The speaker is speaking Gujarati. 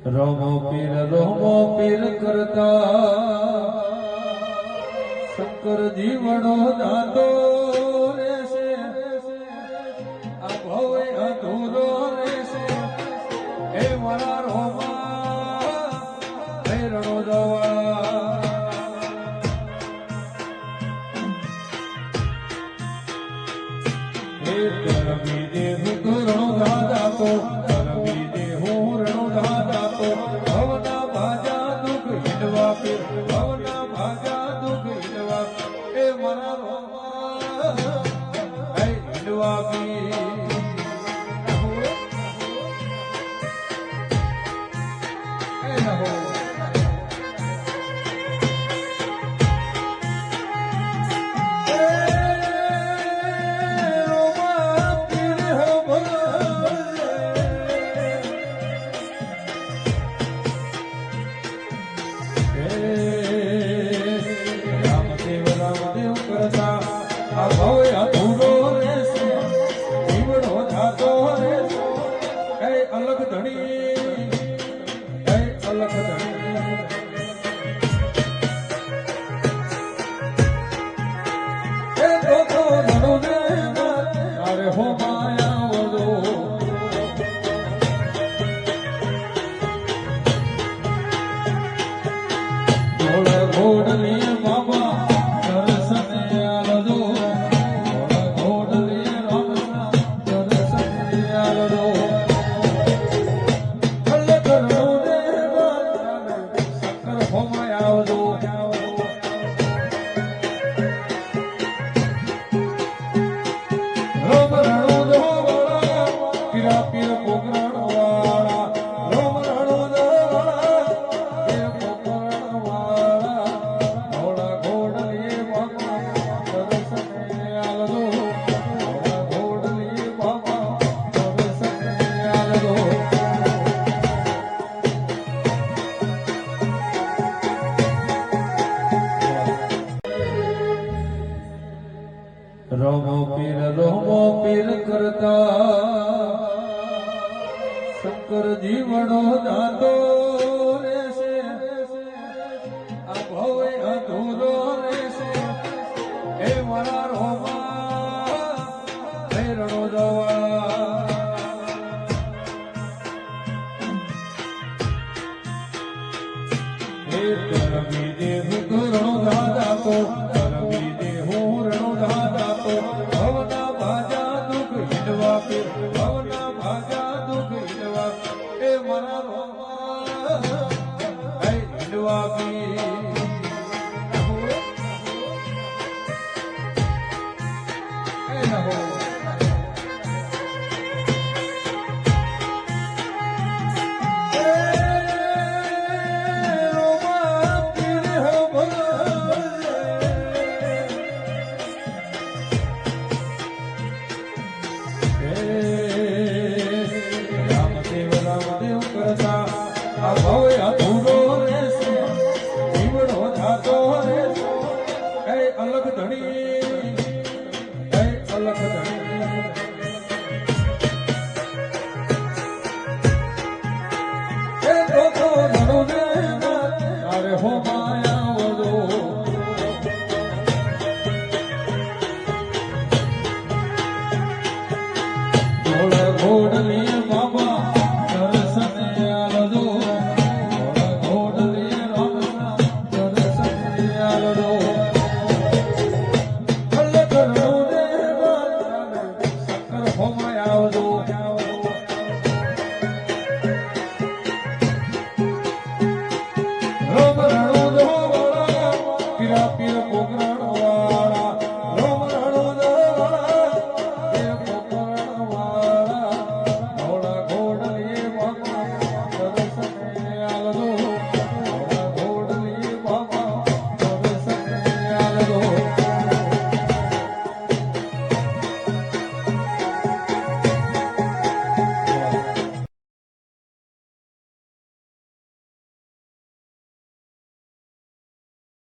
રોમો પીર કરતા શંકર જીવણો દાતો રહેશે, આ ભવે અધૂરો રહેશે. હે મારા રોમા રણો જવા હે કરમી દેવ રણો દાદા તો કરમી દેવ રણો દાદા તો ભવના ભાજા દુઃખ હિંડવા પીર ભવના ભાજા દુઃખ હિંડવા એ મારા રોમા હે હિંડવા પીર અલગ ધણી અલગ ધણી એ તો ધણો ને અરે હો માયા વડો ઘોડ ઘોડલી બાબા દર્શન આલદો ઘોડ ઘોડલી રામના દર્શન આલદો રોમો પીર કરતા શંકર જીવણો દાતો રહેશે, આ ભવે અધૂરો રહેશે. હે મારા રોમા રણો જવા હે કરમી દેવ રણો દાદા તો કરમી દેવ રણો દાદા તો ભવના ભાજા દુઃખ હિંડવા પીર ભવના ભાજા દુઃખ હિંડવા એ મારા રોમા હે હિંડવા પીર અલગ ધણી અલગ ધણી એ તો ધણો ને અરે હો માયા વડો ઘોડ ઘોડલી બાબા દર્શન આલદો ઘોડ ઘોડલી રામના દર્શન આલદો આવજો